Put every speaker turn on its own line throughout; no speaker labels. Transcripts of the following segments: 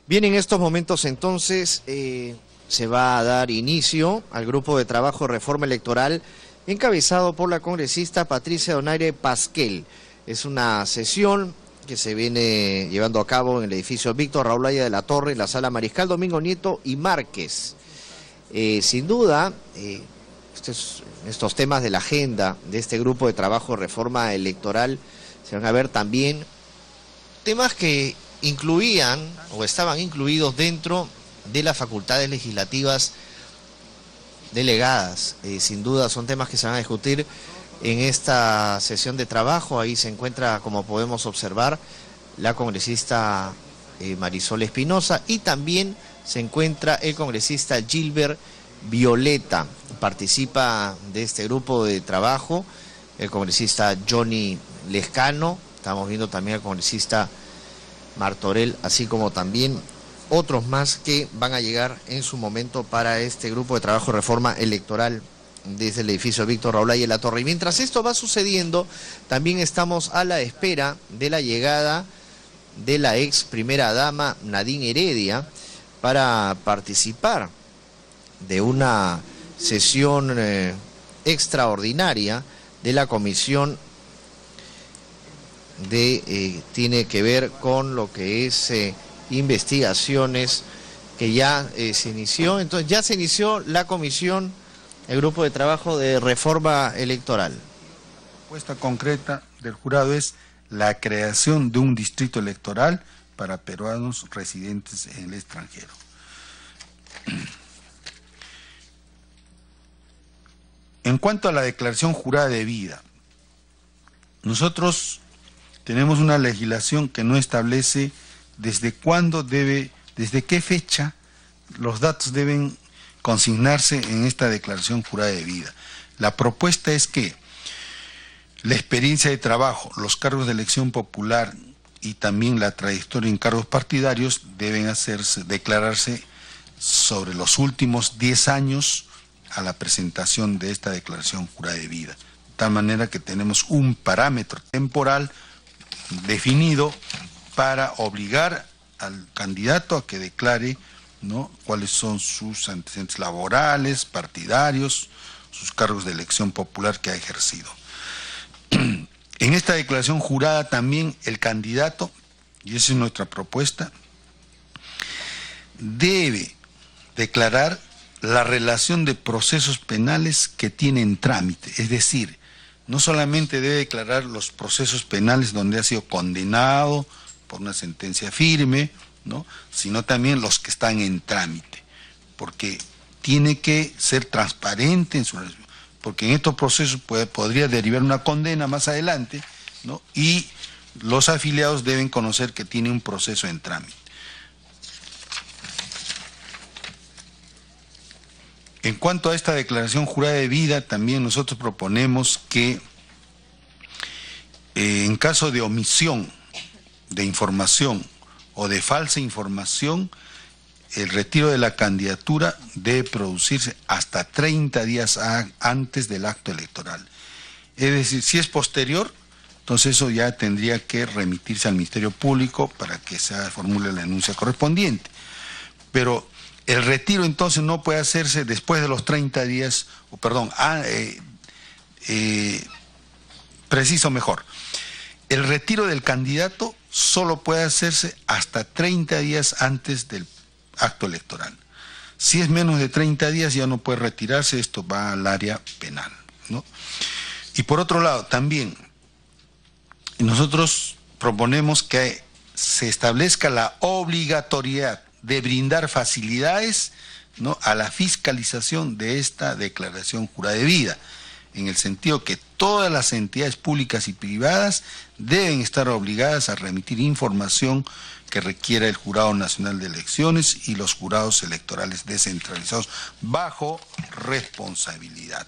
Bien, en estos momentos entonces se va a dar inicio al grupo de trabajo de reforma electoral encabezado por la congresista Patricia Donaire Pasquel. Es una sesión que se viene llevando a cabo en el edificio Víctor Raúl Haya de la Torre, en la sala Mariscal Domingo Nieto y Márquez. Sin duda, estos temas de la agenda de este grupo de trabajo de reforma electoral se van a ver también temas que incluían o estaban incluidos dentro de las facultades legislativas delegadas. Sin duda son temas que se van a discutir en esta sesión de trabajo. Ahí se encuentra, como podemos observar, la congresista Marisol Espinosa y también se encuentra el congresista Gilbert Violeta. Participa de este grupo de trabajo el congresista Johnny Lescano. Estamos viendo también al congresista Martorell, así como también otros más que van a llegar en su momento para este grupo de trabajo de reforma electoral desde el edificio Víctor Raúl Haya de la Torre. Y mientras esto va sucediendo, también estamos a la espera de la llegada de la ex primera dama Nadine Heredia para participar de una sesión extraordinaria de la comisión tiene que ver con lo que es investigaciones que ya se inició. Entonces ya se inició la comisión, el grupo de trabajo de reforma electoral.
La propuesta concreta del jurado es la creación de un distrito electoral para peruanos residentes en el extranjero. En cuanto a la declaración jurada de vida, nosotros tenemos una legislación que no establece desde qué fecha los datos deben consignarse en esta declaración jurada de vida. La propuesta es que la experiencia de trabajo, los cargos de elección popular y también la trayectoria en cargos partidarios deben declararse sobre los últimos 10 años a la presentación de esta declaración jurada de vida. De tal manera que tenemos un parámetro temporal definido para obligar al candidato a que declare, ¿no?, cuáles son sus antecedentes laborales, partidarios, sus cargos de elección popular que ha ejercido. En esta declaración jurada también el candidato, y esa es nuestra propuesta, debe declarar la relación de procesos penales que tiene en trámite, es decir, no solamente debe declarar los procesos penales donde ha sido condenado por una sentencia firme, ¿no?, sino también los que están en trámite, porque tiene que ser transparente en su resolución, porque en estos procesos podría derivar una condena más adelante, ¿no?, y los afiliados deben conocer que tiene un proceso en trámite. En cuanto a esta declaración jurada de vida, también nosotros proponemos que en caso de omisión de información o de falsa información, el retiro de la candidatura debe producirse hasta 30 días antes del acto electoral. Es decir, si es posterior, entonces eso ya tendría que remitirse al Ministerio Público para que se formule la denuncia correspondiente. Pero el retiro entonces no puede hacerse después de los 30 días, preciso mejor. El retiro del candidato solo puede hacerse hasta 30 días antes del acto electoral. Si es menos de 30 días ya no puede retirarse, esto va al área penal, ¿no? Y por otro lado, también nosotros proponemos que se establezca la obligatoriedad de brindar facilidades, ¿no?, a la fiscalización de esta declaración jurada de vida, en el sentido que todas las entidades públicas y privadas deben estar obligadas a remitir información que requiera el Jurado Nacional de Elecciones y los jurados electorales descentralizados bajo responsabilidad.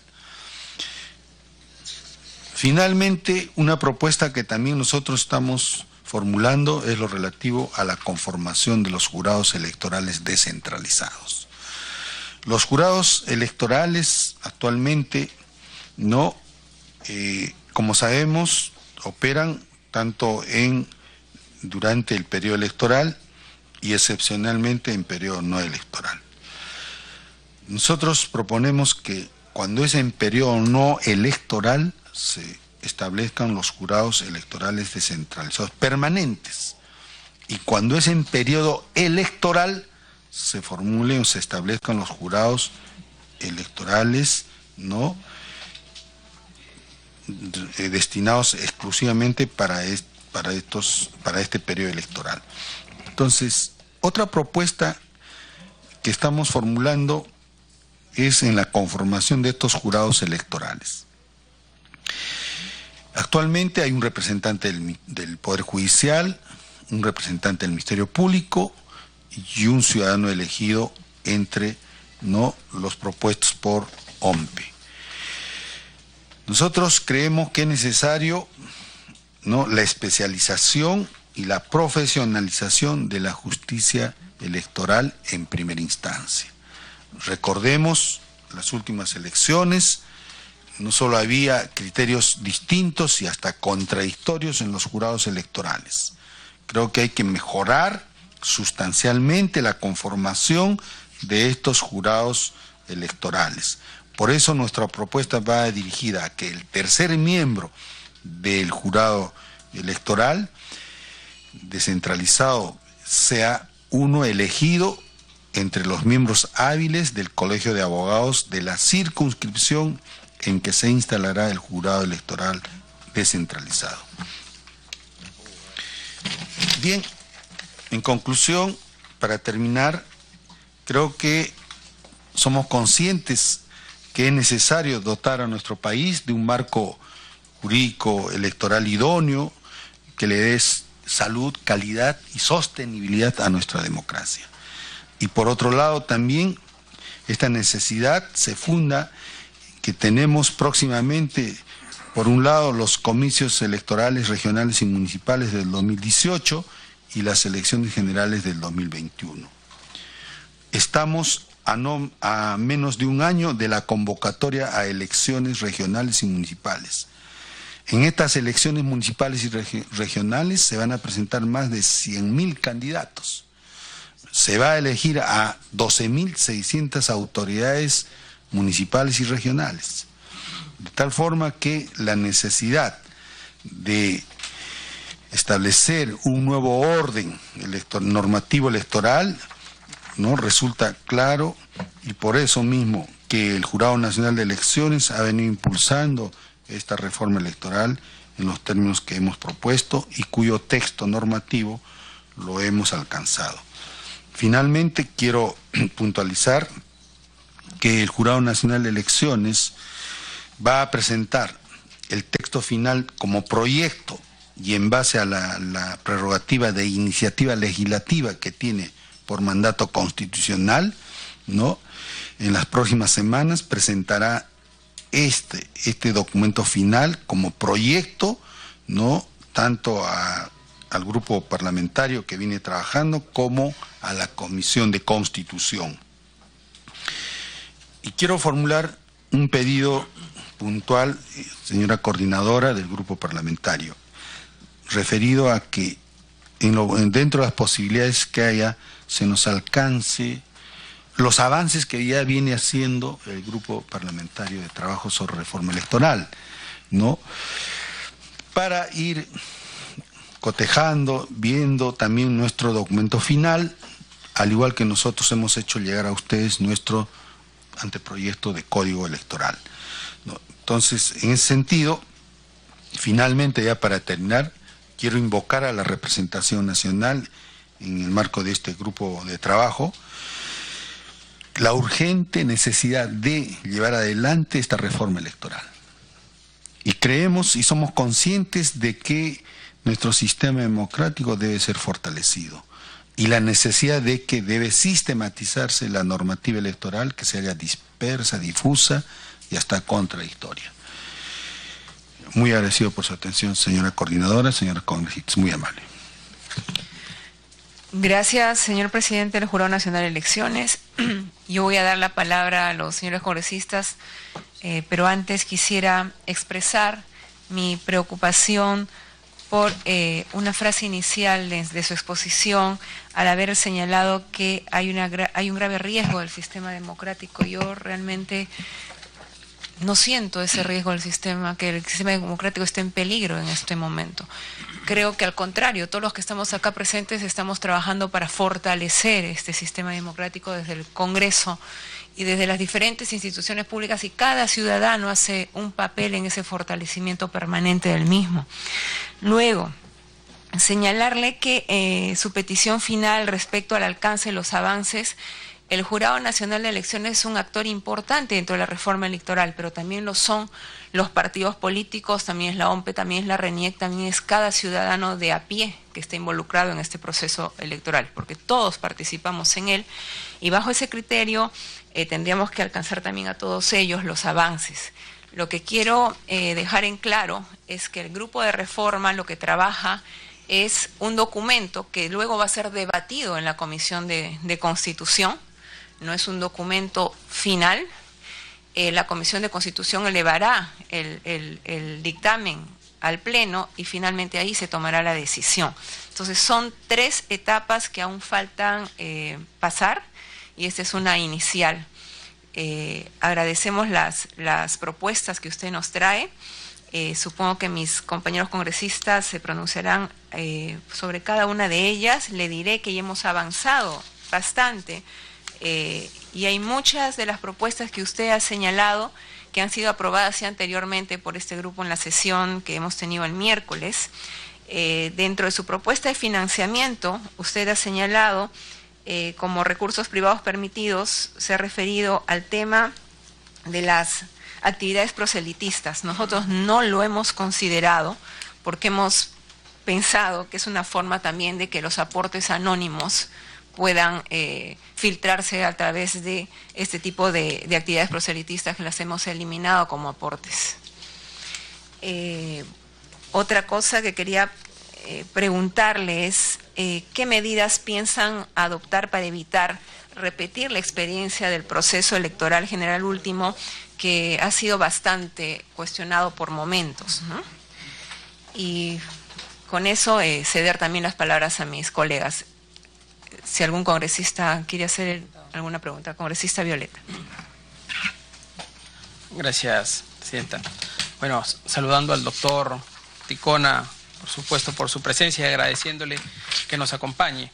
Finalmente, una propuesta que también nosotros estamos formulando es lo relativo a la conformación de los jurados electorales descentralizados. Los jurados electorales actualmente como sabemos, operan tanto durante el periodo electoral y excepcionalmente en periodo no electoral. Nosotros proponemos que cuando es en periodo no electoral se establezcan los jurados electorales descentralizados permanentes, y cuando es en periodo electoral se formulen o se establezcan los jurados electorales no destinados exclusivamente para este periodo electoral. Entonces, otra propuesta que estamos formulando es en la conformación de estos jurados electorales. Actualmente hay un representante del Poder Judicial, un representante del Ministerio Público y un ciudadano elegido entre los propuestos por OMPE. Nosotros creemos que es necesario la especialización y la profesionalización de la justicia electoral en primera instancia. Recordemos las últimas elecciones, no solo había criterios distintos y hasta contradictorios en los jurados electorales. Creo que hay que mejorar sustancialmente la conformación de estos jurados electorales. Por eso nuestra propuesta va dirigida a que el tercer miembro del jurado electoral descentralizado sea uno elegido entre los miembros hábiles del Colegio de Abogados de la circunscripción en que se instalará el jurado electoral descentralizado. Bien, en conclusión, para terminar, creo que somos conscientes que es necesario dotar a nuestro país de un marco jurídico electoral idóneo que le dé salud, calidad y sostenibilidad a nuestra democracia. Y por otro lado también esta necesidad se funda que tenemos próximamente, por un lado, los comicios electorales regionales y municipales del 2018 y las elecciones generales del 2021. Estamos a menos de un año de la convocatoria a elecciones regionales y municipales. En estas elecciones municipales y regionales se van a presentar más de 100.000 candidatos. Se va a elegir a 12.600 autoridades municipales y regionales. De tal forma que la necesidad de establecer un nuevo orden normativo electoral resulta claro, y por eso mismo que el Jurado Nacional de Elecciones ha venido impulsando esta reforma electoral en los términos que hemos propuesto y cuyo texto normativo lo hemos alcanzado. Finalmente, quiero puntualizar que el Jurado Nacional de Elecciones va a presentar el texto final como proyecto y en base a la prerrogativa de iniciativa legislativa que tiene por mandato constitucional, en las próximas semanas presentará este documento final como proyecto, tanto al grupo parlamentario que viene trabajando como a la Comisión de Constitución. Y quiero formular un pedido puntual, señora coordinadora del grupo parlamentario, referido a que dentro de las posibilidades que haya se nos alcance los avances que ya viene haciendo el grupo parlamentario de trabajo sobre reforma electoral, para ir cotejando, viendo también nuestro documento final, al igual que nosotros hemos hecho llegar a ustedes nuestro anteproyecto de código electoral. Entonces, en ese sentido, finalmente, ya para terminar, quiero invocar a la representación nacional en el marco de este grupo de trabajo la urgente necesidad de llevar adelante esta reforma electoral. Y creemos y somos conscientes de que nuestro sistema democrático debe ser fortalecido y la necesidad de que debe sistematizarse la normativa electoral, que se haga dispersa, difusa y hasta contradictoria. Muy agradecido por su atención, señora coordinadora, señora congresistas, muy amable.
Gracias, señor presidente del Jurado Nacional de Elecciones. Yo voy a dar la palabra a los señores congresistas, pero antes quisiera expresar mi preocupación por una frase inicial de su exposición, al haber señalado que hay un grave riesgo del sistema democrático. Yo realmente no siento ese riesgo del sistema, que el sistema democrático esté en peligro en este momento. Creo que al contrario, todos los que estamos acá presentes estamos trabajando para fortalecer este sistema democrático desde el Congreso y desde las diferentes instituciones públicas, y cada ciudadano hace un papel en ese fortalecimiento permanente del mismo. Luego, señalarle que su petición final respecto al alcance de los avances, el Jurado Nacional de Elecciones es un actor importante dentro de la reforma electoral, pero también lo son los partidos políticos, también es la OMPE, también es la RENIEC, también es cada ciudadano de a pie que está involucrado en este proceso electoral, porque todos participamos en él, y bajo ese criterio tendríamos que alcanzar también a todos ellos los avances. Lo que quiero dejar en claro es que el grupo de reforma lo que trabaja es un documento que luego va a ser debatido en la Comisión de Constitución. No es un documento final. La Comisión de Constitución elevará el dictamen al Pleno y finalmente ahí se tomará la decisión. Entonces son 3 etapas que aún faltan pasar, y esta es una inicial. Agradecemos las propuestas que usted nos trae. Supongo que mis compañeros congresistas se pronunciarán sobre cada una de ellas. Le diré que ya hemos avanzado bastante. Y hay muchas de las propuestas que usted ha señalado que han sido aprobadas ya anteriormente por este grupo en la sesión que hemos tenido el miércoles. Dentro de su propuesta de financiamiento, usted ha señalado como recursos privados permitidos, se ha referido al tema de las actividades proselitistas. Nosotros no lo hemos considerado porque hemos pensado que es una forma también de que los aportes anónimos puedan filtrarse a través de este tipo de actividades proselitistas, que las hemos eliminado como aportes. Otra cosa que quería preguntarle es ¿qué medidas piensan adoptar para evitar repetir la experiencia del proceso electoral general último, que ha sido bastante cuestionado por momentos, ¿no? Y con eso ceder también las palabras a mis colegas. Si algún congresista quiere hacer alguna pregunta. Congresista Violeta.
Gracias, presidenta. Bueno, saludando al doctor Ticona, por supuesto, por su presencia, y agradeciéndole que nos acompañe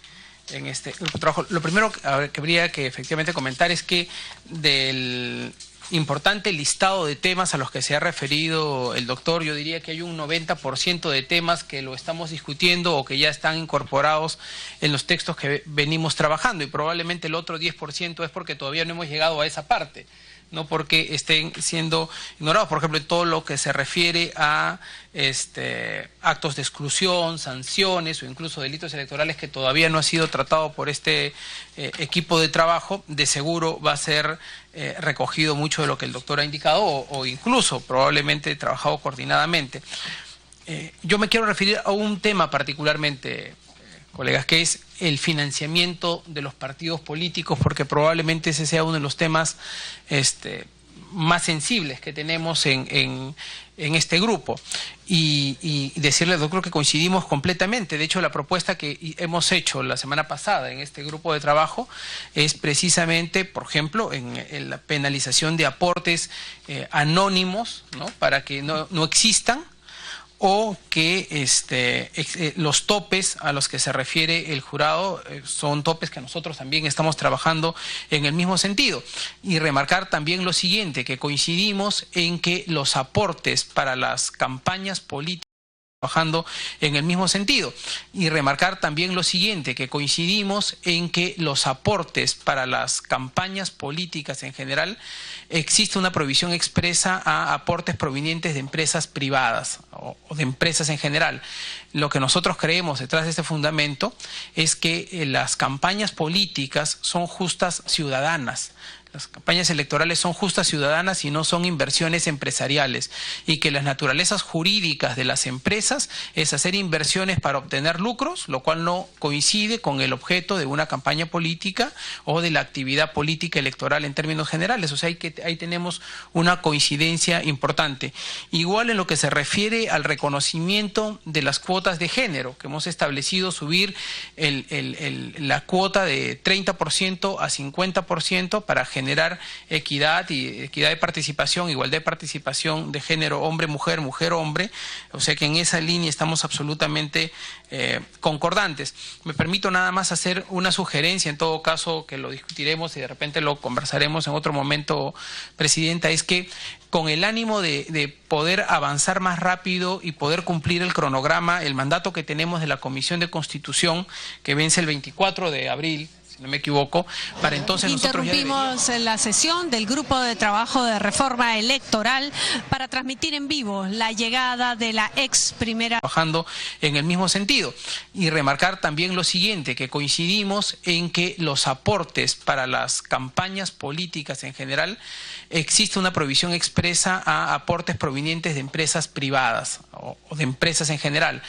en este trabajo. Lo primero que habría que efectivamente comentar es que del importante listado de temas a los que se ha referido el doctor, yo diría que hay un 90% de temas que lo estamos discutiendo o que ya están incorporados en los textos que venimos trabajando, y probablemente el otro 10% es porque todavía no hemos llegado a esa parte, no porque estén siendo ignorados. Por ejemplo, en todo lo que se refiere a actos de exclusión, sanciones o incluso delitos electorales, que todavía no ha sido tratado por este equipo de trabajo, de seguro va a ser recogido mucho de lo que el doctor ha indicado o incluso probablemente trabajado coordinadamente. Yo me quiero referir a un tema particularmente, colegas, que es el financiamiento de los partidos políticos, porque probablemente ese sea uno de los temas más sensibles que tenemos en este grupo. Y decirle, doctor, que coincidimos completamente. De hecho, la propuesta que hemos hecho la semana pasada en este grupo de trabajo es precisamente, por ejemplo, en la penalización de aportes anónimos, ¿no?, para que no existan, o que los topes a los que se refiere el jurado son topes que nosotros también estamos trabajando en el mismo sentido. Y remarcar también lo siguiente, que coincidimos en que los aportes para las campañas políticas trabajando en el mismo sentido. Y remarcar también lo siguiente, que coincidimos en que los aportes para las campañas políticas en general, existe una prohibición expresa a aportes provenientes de empresas privadas o de empresas en general. Lo que nosotros creemos detrás de este fundamento es que las campañas políticas son justas ciudadanas. Las campañas electorales son justas ciudadanas y no son inversiones empresariales, y que las naturalezas jurídicas de las empresas es hacer inversiones para obtener lucros, lo cual no coincide con el objeto de una campaña política o de la actividad política electoral en términos generales. O sea, ahí tenemos una coincidencia importante. Igual en lo que se refiere al reconocimiento de las cuotas cuotas de género, que hemos establecido subir la cuota de 30% a 50% para generar equidad de participación, igualdad de participación de género, hombre-mujer, mujer-hombre. O sea que en esa línea estamos absolutamente concordantes. Me permito nada más hacer una sugerencia, en todo caso que lo discutiremos y de repente lo conversaremos en otro momento, Presidenta, es que con el ánimo de poder avanzar más rápido y poder cumplir el cronograma, el mandato que tenemos de la Comisión de Constitución, que vence el 24 de abril, si no me equivoco, para entonces nosotros
interrumpimos la sesión del Grupo de Trabajo de Reforma Electoral para transmitir en vivo la llegada de la ex primera...
Trabajando en el mismo sentido. Y remarcar también lo siguiente, que coincidimos en que los aportes para las campañas políticas en general, existe una provisión expresa a aportes provenientes de empresas privadas o de empresas en general.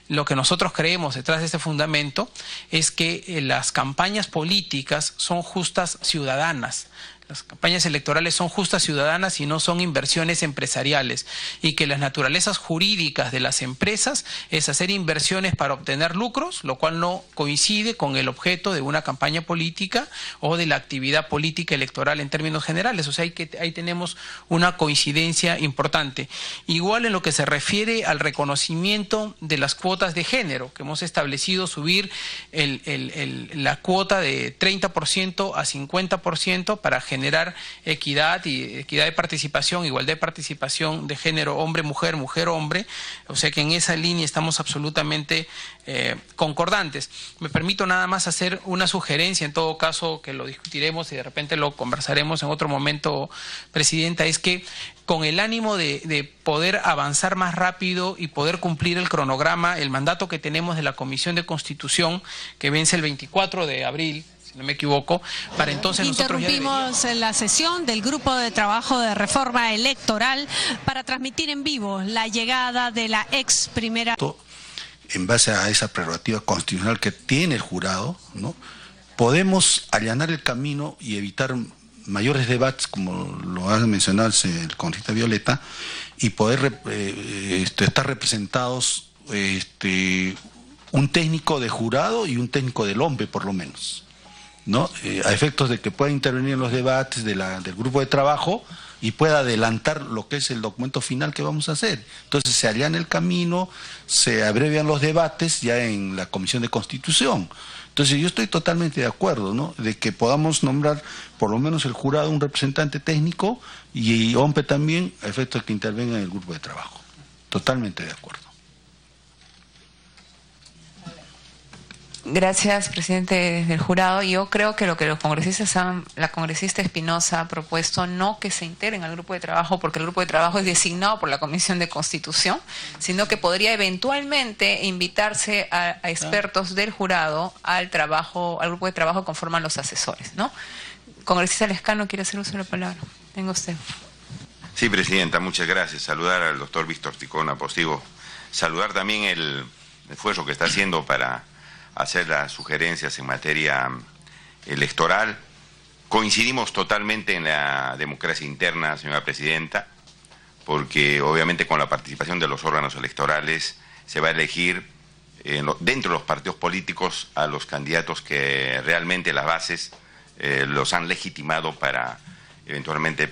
Lo que nosotros creemos detrás de este fundamento es que las campañas políticas son justas ciudadanas. Las campañas electorales son justas ciudadanas y no son inversiones empresariales, y que las naturalezas jurídicas de las empresas es hacer inversiones para obtener lucros, lo cual no coincide con el objeto de una campaña política o de la actividad política electoral en términos generales. O sea, ahí tenemos una coincidencia importante. Igual en lo que se refiere al reconocimiento de las cuotas de género, que hemos establecido subir la cuota de 30% a 50% para generar equidad de participación, igualdad de participación de género, hombre-mujer, mujer-hombre. O sea que en esa línea estamos absolutamente concordantes. Me permito nada más hacer una sugerencia, en todo caso que lo discutiremos y de repente lo conversaremos en otro momento, Presidenta, es que con el ánimo de poder avanzar más rápido y poder cumplir el cronograma, el mandato que tenemos de la Comisión de Constitución, que vence el 24 de abril, si no me equivoco, para entonces nosotros
interrumpimos la sesión del Grupo de Trabajo de Reforma Electoral para transmitir en vivo la llegada de la ex primera...
En base a esa prerrogativa constitucional que tiene el jurado, ¿no?, podemos allanar el camino y evitar mayores debates, como lo ha mencionado el congresista Violeta, y poder estar representados un técnico de jurado y un técnico del OMPE, por lo menos, ¿no? A efectos de que pueda intervenir en los debates del grupo de trabajo y pueda adelantar lo que es el documento final que vamos a hacer. Entonces se allana el camino, se abrevian los debates ya en la Comisión de Constitución. Entonces yo estoy totalmente de acuerdo, ¿no?, de que podamos nombrar por lo menos el jurado un representante técnico y OMPE también, a efectos de que intervenga en el grupo de trabajo. Totalmente de acuerdo.
Gracias, presidente del jurado. Yo creo que lo que los congresistas la congresista Espinosa ha propuesto, no que se integren al grupo de trabajo, porque el grupo de trabajo es designado por la Comisión de Constitución, sino que podría eventualmente invitarse a expertos del jurado al grupo de trabajo que conforman los asesores, ¿no? Congresista Lescano, ¿quiere hacer uso de la palabra? Tenga usted.
Sí, Presidenta, muchas gracias. Saludar al doctor Víctor Ticona Postigo, saludar también el esfuerzo que está haciendo para hacer las sugerencias en materia electoral. Coincidimos totalmente en la democracia interna, señora Presidenta, porque obviamente con la participación de los órganos electorales se va a elegir dentro de los partidos políticos a los candidatos que realmente las bases los han legitimado para eventualmente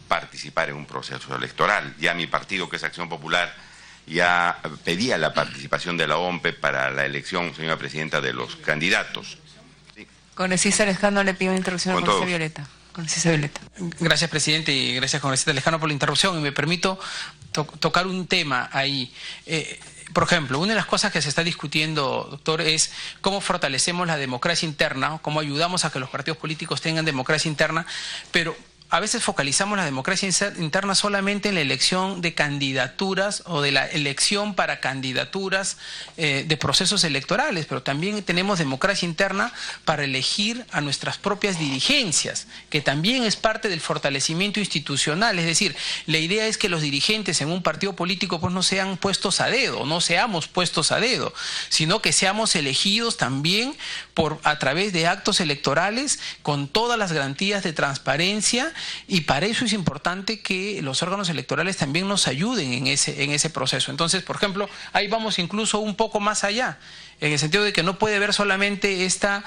participar en un proceso electoral. Ya mi partido, que es Acción Popular, ya pedía la participación de la OMPE para la elección, señora Presidenta, de los candidatos. ¿Sí?
Congresista Lescano, le pido interrupción a la congresista Violeta. Congresista Violeta.
Gracias, presidente, y gracias, congresista Lescano, por la interrupción. Y me permito tocar un tema ahí. Por ejemplo, una de las cosas que se está discutiendo, doctor, es cómo fortalecemos la democracia interna, cómo ayudamos a que los partidos políticos tengan democracia interna, pero a veces focalizamos la democracia interna solamente en la elección de candidaturas o de la elección para candidaturas de procesos electorales, pero también tenemos democracia interna para elegir a nuestras propias dirigencias, que también es parte del fortalecimiento institucional. Es decir, la idea es que los dirigentes en un partido político pues no sean puestos a dedo, no seamos puestos a dedo, sino que seamos elegidos también a través de actos electorales con todas las garantías de transparencia y para eso es importante que los órganos electorales también nos ayuden en ese proceso. Entonces, por ejemplo, ahí vamos incluso un poco más allá, en el sentido de que no puede haber solamente esta,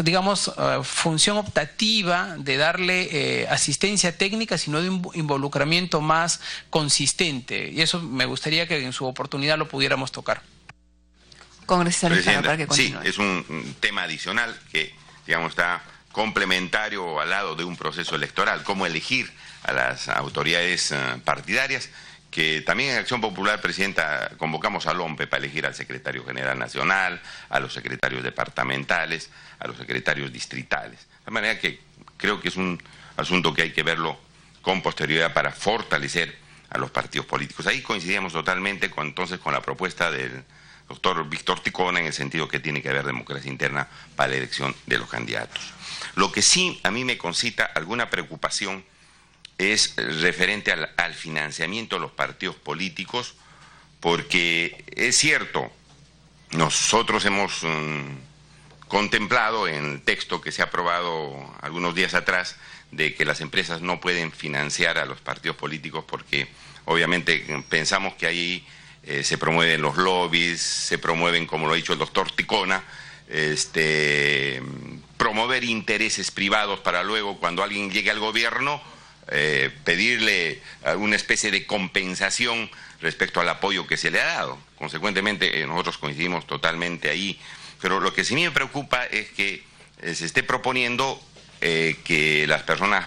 digamos, función optativa de darle asistencia técnica, sino de un involucramiento más consistente. Y eso me gustaría que en su oportunidad lo pudiéramos tocar.
Congresista Lejano, para que
sí,
continúe.
es un tema adicional que, digamos, está complementario o al lado de un proceso electoral, cómo elegir a las autoridades partidarias, que también en Acción Popular, Presidenta, convocamos al OMPE para elegir al secretario general nacional, a los secretarios departamentales, a los secretarios distritales. De manera que creo que es un asunto que hay que verlo con posterioridad para fortalecer a los partidos políticos. Ahí coincidíamos totalmente entonces con la propuesta del doctor Víctor Ticona, en el sentido que tiene que haber democracia interna para la elección de los candidatos. Lo que sí a mí me concita alguna preocupación es referente al financiamiento de los partidos políticos, porque es cierto, nosotros hemos contemplado en el texto que se ha aprobado algunos días atrás de que las empresas no pueden financiar a los partidos políticos porque obviamente pensamos que ahí se promueven los lobbies, se promueven, como lo ha dicho el doctor Ticona, promover intereses privados para luego, cuando alguien llegue al gobierno, pedirle una especie de compensación respecto al apoyo que se le ha dado. Consecuentemente, nosotros coincidimos totalmente ahí. Pero lo que sí me preocupa es que se esté proponiendo que las personas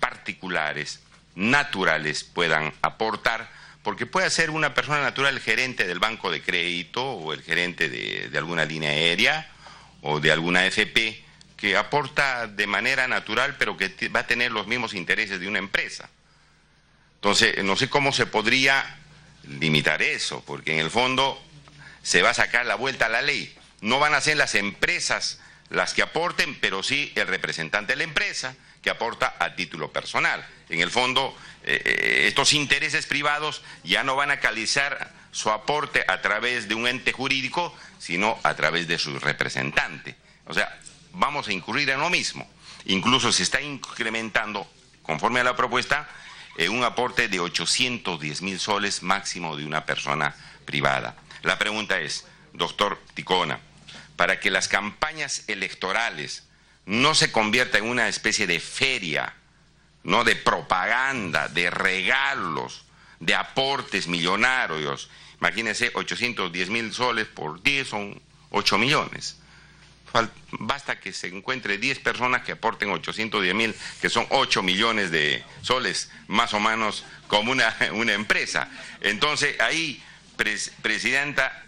particulares, naturales, puedan aportar, porque puede ser una persona natural el gerente del banco de crédito o el gerente de alguna línea aérea o de alguna AFP, que aporta de manera natural, pero que va a tener los mismos intereses de una empresa. Entonces, no sé cómo se podría limitar eso, porque en el fondo se va a sacar la vuelta a la ley. No van a ser las empresas las que aporten, pero sí el representante de la empresa que aporta a título personal. En el fondo, estos intereses privados ya no van a canalizar su aporte a través de un ente jurídico, sino a través de su representante. O sea, vamos a incurrir en lo mismo. Incluso se está incrementando, conforme a la propuesta, un aporte de 810.000 soles máximo de una persona privada. La pregunta es, doctor Ticona, para que las campañas electorales no se conviertan en una especie de feria, ¿no?, de propaganda, de regalos, de aportes millonarios. Imagínense, 810.000 soles por 10 son 8 millones. Basta que se encuentre 10 personas que aporten 810.000, que son 8 millones de soles, más o menos como una empresa. Entonces, ahí, Presidenta,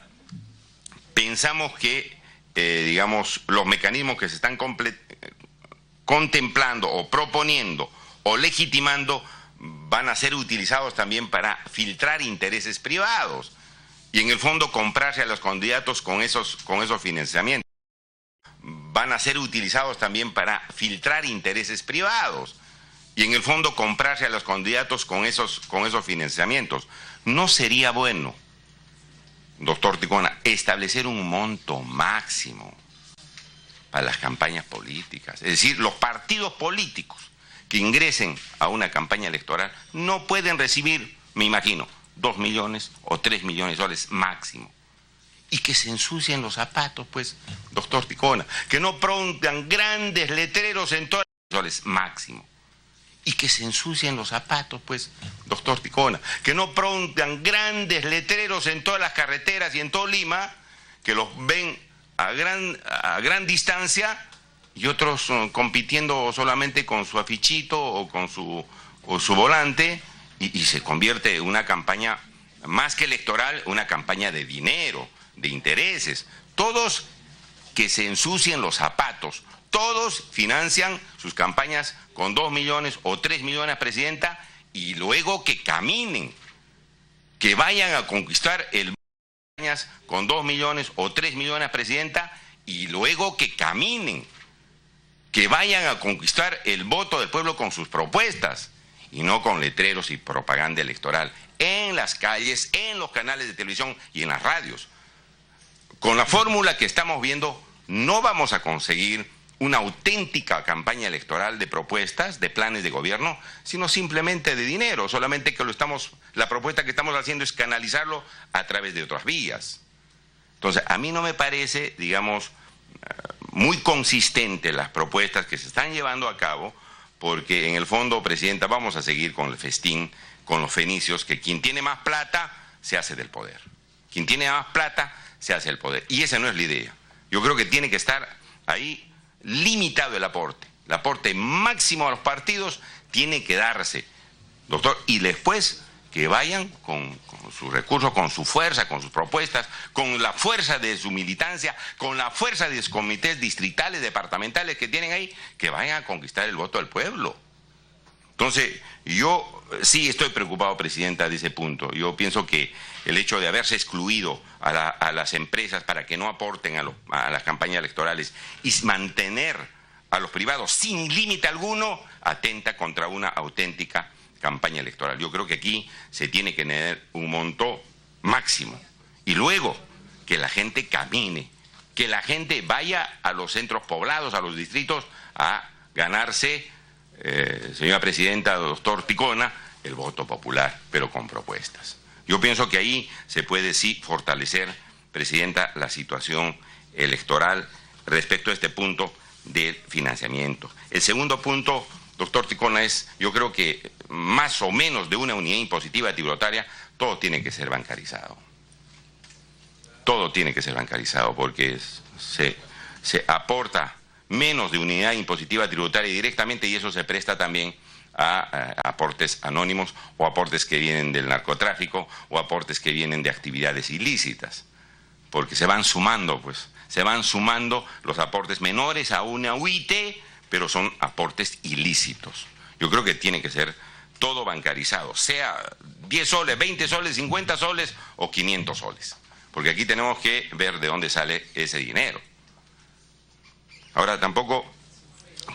pensamos que, digamos, los mecanismos que se están contemplando o proponiendo o legitimando van a ser utilizados también para filtrar intereses privados y en el fondo comprarse a los candidatos con esos financiamientos. Van a ser utilizados también para filtrar intereses privados y en el fondo comprarse a los candidatos con esos financiamientos. ¿No sería bueno, doctor Ticona, establecer un monto máximo para las campañas políticas? Es decir, los partidos políticos que ingresen a una campaña electoral no pueden recibir, me imagino, 2 millones o 3 millones de soles máximo. Y que se ensucien los zapatos, pues, doctor Ticona. Que no pongan grandes letreros en todas las soles máximo. Y que se ensucien los zapatos, pues, doctor Ticona. Que no pongan grandes letreros en todas las carreteras y en todo Lima, que los ven a gran distancia y otros compitiendo solamente con su afichito o con su volante y se convierte en una campaña más que electoral, una campaña de dinero, de intereses. Todos que se ensucien los zapatos, todos financian sus campañas con 2 millones o 3 millones, Presidenta, y luego que caminen, que vayan a conquistar el con 2 millones o 3 millones, Presidenta, y luego que caminen, que vayan a conquistar el voto del pueblo con sus propuestas y no con letreros y propaganda electoral en las calles, en los canales de televisión y en las radios. Con la fórmula que estamos viendo no vamos a conseguir una auténtica campaña electoral de propuestas, de planes de gobierno, sino simplemente de dinero, solamente que la propuesta que estamos haciendo es canalizarlo a través de otras vías. Entonces, a mí no me parece, digamos, muy consistente las propuestas que se están llevando a cabo, porque en el fondo, Presidenta, vamos a seguir con el festín, con los fenicios, que quien tiene más plata se hace del poder. Quien tiene más plata se hace el poder. Y esa no es la idea. Yo creo que tiene que estar ahí limitado el aporte máximo a los partidos tiene que darse, doctor, y después que vayan con sus recursos, con su fuerza, con sus propuestas, con la fuerza de su militancia, con la fuerza de sus comités distritales, departamentales que tienen ahí, que vayan a conquistar el voto del pueblo. Entonces, yo sí estoy preocupado, Presidenta, de ese punto. Yo pienso que el hecho de haberse excluido a las empresas para que no aporten a las campañas electorales y mantener a los privados sin límite alguno, atenta contra una auténtica campaña electoral. Yo creo que aquí se tiene que tener un monto máximo. Y luego, que la gente camine, que la gente vaya a los centros poblados, a los distritos, a ganarse, señora Presidenta, doctor Ticona, el voto popular, pero con propuestas. Yo pienso que ahí se puede sí fortalecer, Presidenta, la situación electoral respecto a este punto del financiamiento. El segundo punto, doctor Ticona, es, yo creo que más o menos de una unidad impositiva tributaria, todo tiene que ser bancarizado. Todo tiene que ser bancarizado porque se aporta menos de unidad impositiva tributaria directamente y eso se presta también a aportes anónimos o aportes que vienen del narcotráfico o aportes que vienen de actividades ilícitas, porque se van sumando, pues, se van sumando los aportes menores a una UIT, pero son aportes ilícitos. Yo creo que tiene que ser todo bancarizado, sea 10 soles, 20 soles, 50 soles o 500 soles, porque aquí tenemos que ver de dónde sale ese dinero. Ahora, tampoco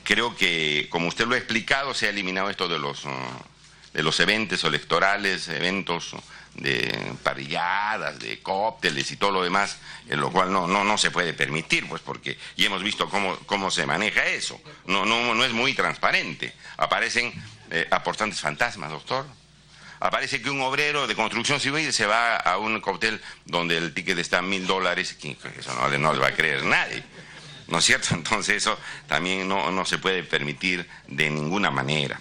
creo que, como usted lo ha explicado, se ha eliminado esto de los eventos electorales, eventos de parrilladas, de cócteles y todo lo demás, en lo cual no se puede permitir, pues porque ya hemos visto cómo se maneja eso. No es muy transparente. Aparecen aportantes fantasmas, doctor. Aparece que un obrero de construcción civil se va a un cóctel donde el ticket está $1000, que eso no le va a creer nadie. ¿No es cierto? Entonces eso también no se puede permitir de ninguna manera.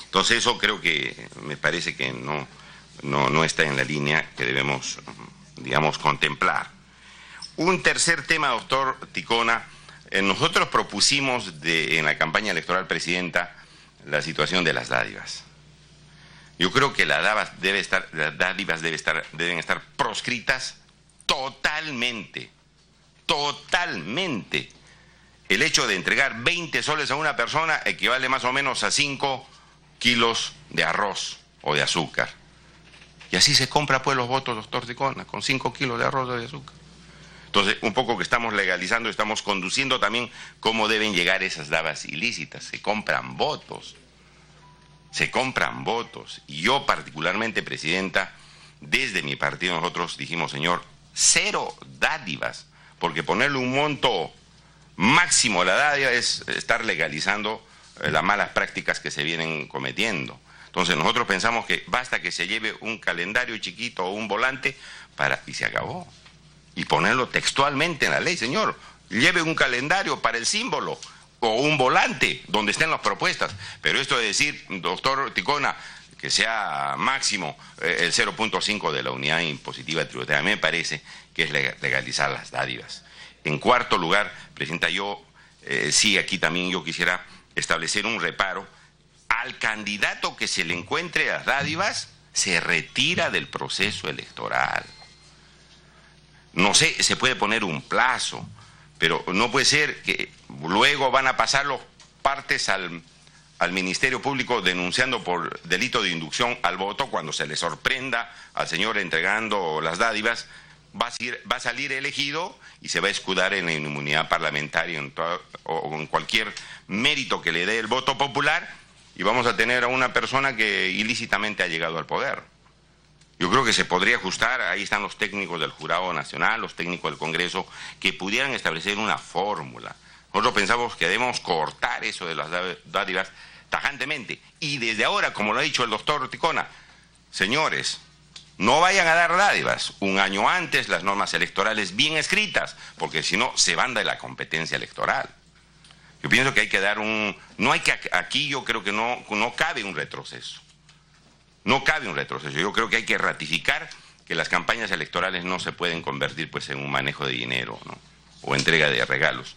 Entonces eso creo que me parece que no está en la línea que debemos, digamos, contemplar. Un tercer tema, doctor Ticona, nosotros propusimos en la campaña electoral, Presidenta, la situación de las dádivas. Yo creo que las dádivas deben estar proscritas totalmente. Totalmente. El hecho de entregar 20 soles a una persona equivale más o menos a 5 kilos de arroz o de azúcar. Y así se compra pues los votos, doctor Ticona, con 5 kilos de arroz o de azúcar. Entonces, un poco que estamos legalizando, estamos conduciendo también cómo deben llegar esas dádivas ilícitas. Se compran votos. Se compran votos. Y yo particularmente, Presidenta, desde mi partido nosotros dijimos, señor, 0 dádivas. Porque ponerle un monto máximo a la dádiva es estar legalizando las malas prácticas que se vienen cometiendo. Entonces nosotros pensamos que basta que se lleve un calendario chiquito o un volante y se acabó. Y ponerlo textualmente en la ley, señor. Lleve un calendario para el símbolo o un volante donde estén las propuestas. Pero esto de decir, doctor Ticona, que sea máximo el 0.5 de la unidad impositiva tributaria, a mí me parece que es legalizar las dádivas. En cuarto lugar, Presidenta, sí, aquí también yo quisiera establecer un reparo. Al candidato que se le encuentre las dádivas, se retira del proceso electoral. No sé, se puede poner un plazo, pero no puede ser que luego van a pasar los partes al Ministerio Público denunciando por delito de inducción al voto cuando se le sorprenda al señor entregando las dádivas. Va a salir elegido y se va a escudar en la inmunidad parlamentaria o en cualquier mérito que le dé el voto popular y vamos a tener a una persona que ilícitamente ha llegado al poder. Yo creo que se podría ajustar, ahí están los técnicos del Jurado Nacional, los técnicos del Congreso, que pudieran establecer una fórmula. Nosotros pensamos que debemos cortar eso de las dádivas tajantemente. Y desde ahora, como lo ha dicho el doctor Ticona, señores, no vayan a dar dádivas un año antes, las normas electorales bien escritas, porque si no, se van de la competencia electoral. Yo pienso que hay que dar no hay que, aquí yo creo que no cabe un retroceso. No cabe un retroceso. Yo creo que hay que ratificar que las campañas electorales no se pueden convertir pues en un manejo de dinero, ¿no? O entrega de regalos.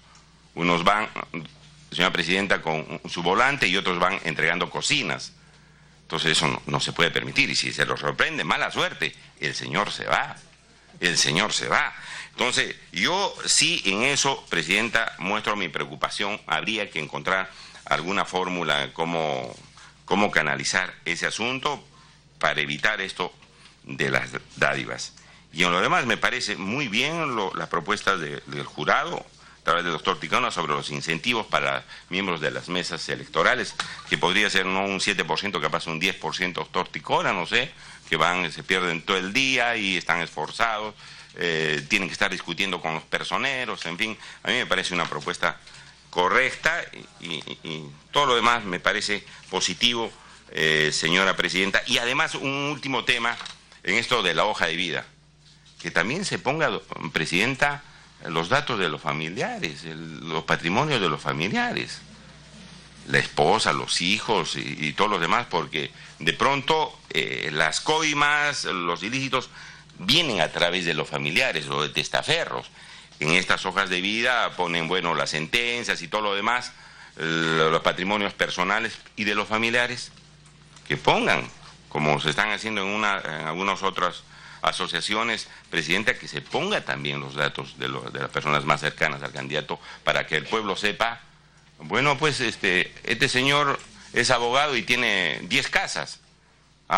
Unos van, señora presidenta, con su volante y otros van entregando cocinas. Entonces eso no se puede permitir. Y si se lo sorprende, mala suerte, el señor se va. El señor se va. Entonces, yo sí en eso, presidenta, muestro mi preocupación. Habría que encontrar alguna fórmula cómo canalizar ese asunto para evitar esto de las dádivas. Y en lo demás me parece muy bien las propuestas del jurado, a través del doctor Ticona, sobre los incentivos para miembros de las mesas electorales, que podría ser no un 7%, capaz un 10%, doctor Ticona, no sé, que se pierden todo el día y están esforzados, tienen que estar discutiendo con los personeros, en fin, a mí me parece una propuesta correcta y todo lo demás me parece positivo, señora presidenta. Y además un último tema en esto de la hoja de vida, que también se ponga, presidenta, los datos de los familiares, los patrimonios de los familiares, la esposa, los hijos y todos los demás, porque de pronto las coimas, los ilícitos vienen a través de los familiares o de testaferros. En estas hojas de vida ponen, bueno, las sentencias y todo lo demás, los patrimonios personales y de los familiares, que pongan, como se están haciendo en algunas otras asociaciones, presidenta, que se ponga también los datos de las personas más cercanas al candidato para que el pueblo sepa, bueno, pues este señor es abogado y tiene 10 casas.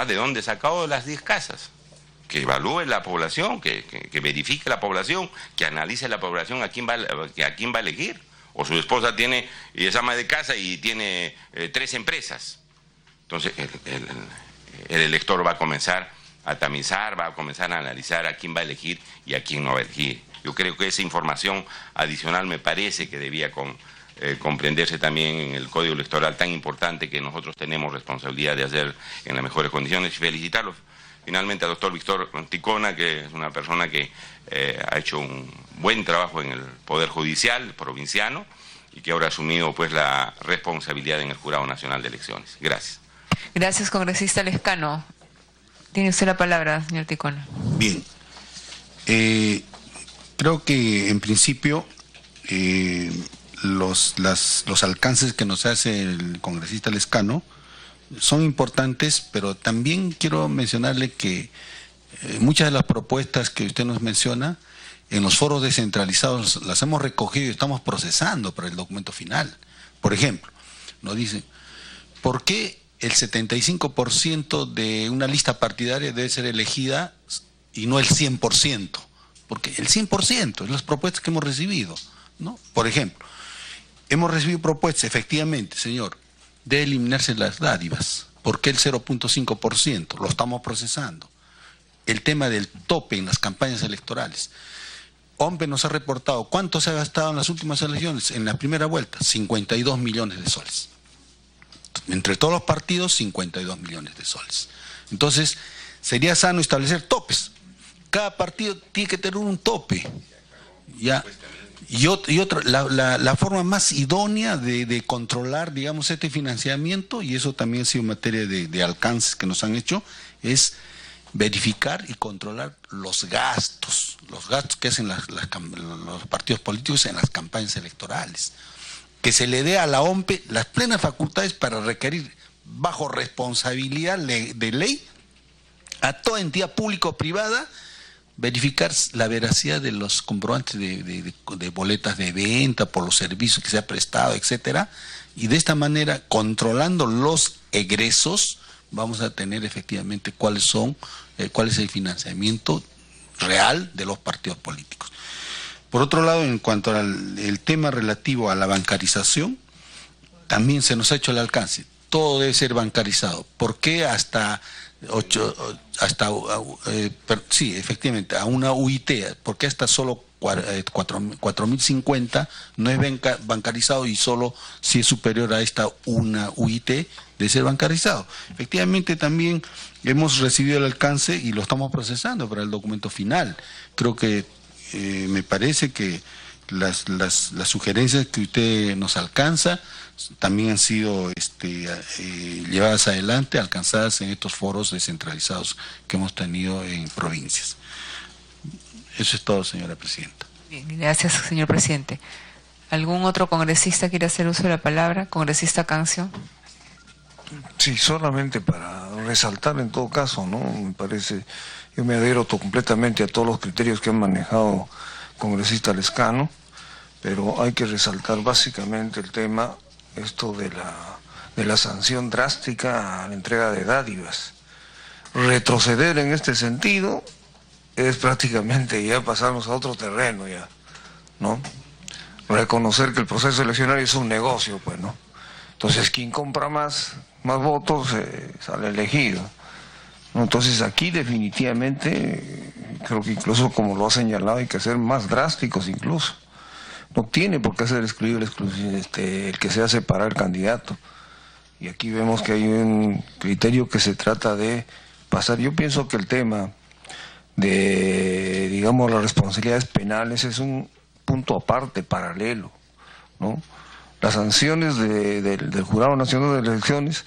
¿De dónde sacó las 10 casas? Que evalúe la población, que verifique la población, que analice la población a quién va a elegir. O su esposa es ama de casa y tiene 3 empresas. Entonces el elector va a comenzar a tamizar, va a comenzar a analizar a quién va a elegir y a quién no va a elegir. Yo creo que esa información adicional me parece que debía comprenderse también en el Código Electoral tan importante que nosotros tenemos responsabilidad de hacer en las mejores condiciones. Y felicitarlos finalmente al doctor Víctor Ticona, que es una persona que ha hecho un buen trabajo en el Poder Judicial provinciano y que ahora ha asumido pues la responsabilidad en el Jurado Nacional de Elecciones. Gracias.
Gracias, congresista Lescano. Tiene usted la palabra, señor Ticona.
Bien. Creo que en principio los alcances que nos hace el congresista Lescano son importantes, pero también quiero mencionarle que muchas de las propuestas que usted nos menciona en los foros descentralizados las hemos recogido y estamos procesando para el documento final. Por ejemplo, nos dicen, ¿por qué el 75% de una lista partidaria debe ser elegida y no el 100%? Porque el 100% es las propuestas que hemos recibido, ¿no? Por ejemplo, hemos recibido propuestas, efectivamente, señor, de eliminarse las dádivas. ¿Por qué el 0.5%? Lo estamos procesando. El tema del tope en las campañas electorales. OMPE nos ha reportado cuánto se ha gastado en las últimas elecciones, en la primera vuelta, 52 millones de soles. Entre todos los partidos, 52 millones de soles. Entonces, sería sano establecer topes. Cada partido tiene que tener un tope. ¿Ya? Y otra, la forma más idónea de controlar, digamos, este financiamiento, y eso también ha sido materia de alcances que nos han hecho, es verificar y controlar los gastos que hacen los partidos políticos en las campañas electorales. Que se le dé a la OMPE las plenas facultades para requerir, bajo responsabilidad de ley, a toda entidad pública o privada, verificar la veracidad de los comprobantes de boletas de venta por los servicios que se ha prestado, etcétera, y de esta manera, controlando los egresos, vamos a tener efectivamente cuál es el financiamiento real de los partidos políticos. Por otro lado, en cuanto al tema relativo a la bancarización, también se nos ha hecho el alcance. Todo debe ser bancarizado. ¿Por qué sí, efectivamente, a una UIT? ¿Por qué hasta solo 4.050 no es bancarizado y solo si es superior a esta una UIT de ser bancarizado. Efectivamente también hemos recibido el alcance y lo estamos procesando para el documento final. Creo que me parece que las sugerencias que usted nos alcanza también han sido llevadas adelante, alcanzadas en estos foros descentralizados que hemos tenido en provincias. Eso es todo, señora presidenta.
Bien, gracias, señor presidente. ¿Algún otro congresista quiere hacer uso de la palabra? Congresista Cancio.
Sí, solamente para resaltar en todo caso, ¿no? Me parece, yo me adhiero completamente a todos los criterios que han manejado congresista Lescano, pero hay que resaltar básicamente el tema, esto de la sanción drástica a la entrega de dádivas. Retroceder en este sentido es prácticamente ya pasarnos a otro terreno ya, ¿no? Reconocer que el proceso eleccionario es un negocio, pues, ¿no? Entonces, quien compra más votos sale elegido, ¿no? Entonces, aquí definitivamente, creo que incluso como lo ha señalado, hay que ser más drásticos incluso. No tiene por qué ser excluido el que sea separar el candidato. Y aquí vemos que hay un criterio que se trata de pasar. Yo pienso que el tema de, digamos, las responsabilidades penales es un punto aparte, paralelo, ¿no? Las sanciones del Jurado Nacional de Elecciones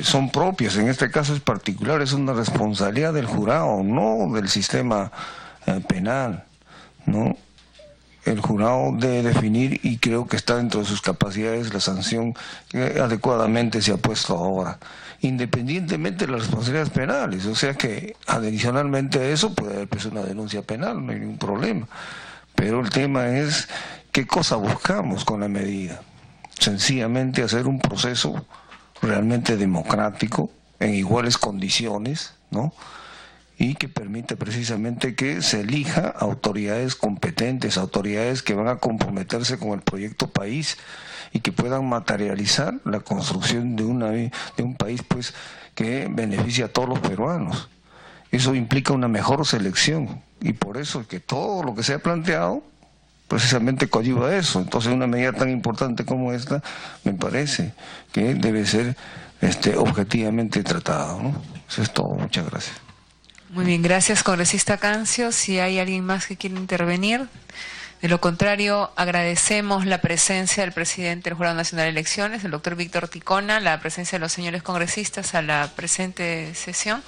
son propias, en este caso es particular, es una responsabilidad del jurado, no del sistema penal, ¿no? El jurado debe definir, y creo que está dentro de sus capacidades, la sanción que adecuadamente se ha puesto ahora, independientemente de las responsabilidades penales. O sea que adicionalmente a eso puede haber pues una denuncia penal, no hay ningún problema. Pero el tema es qué cosa buscamos con la medida. Sencillamente hacer un proceso realmente democrático, en iguales condiciones, ¿no? Y que permite precisamente que se elija autoridades competentes, autoridades que van a comprometerse con el proyecto país y que puedan materializar la construcción de un país pues que beneficie a todos los peruanos. Eso implica una mejor selección y por eso es que todo lo que se ha planteado precisamente coadyuva a eso. Entonces una medida tan importante como esta me parece que debe ser objetivamente tratada, ¿no? Eso es todo. Muchas gracias.
Muy bien, gracias, congresista Cancio. Si hay alguien más que quiere intervenir. De lo contrario, agradecemos la presencia del presidente del Jurado Nacional de Elecciones, el doctor Víctor Ticona, la presencia de los señores congresistas a la presente sesión.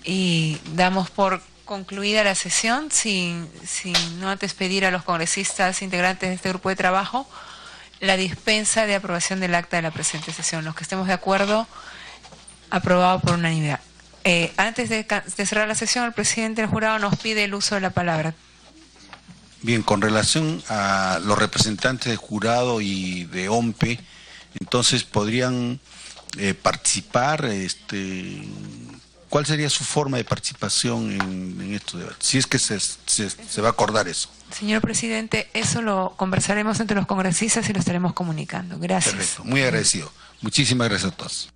Y damos por concluida la sesión, sin no antes pedir a los congresistas integrantes de este grupo de trabajo la dispensa de aprobación del acta de la presente sesión. Los que estemos de acuerdo, aprobado por unanimidad. Antes de cerrar la sesión, el presidente del jurado nos pide el uso de la palabra.
Bien, con relación a los representantes del jurado y de OMPE, entonces podrían participar, ¿cuál sería su forma de participación en estos debates? Si es que se va a acordar eso.
Señor presidente, eso lo conversaremos entre los congresistas y lo estaremos comunicando. Gracias.
Perfecto, muy agradecido. Muchísimas gracias a todos.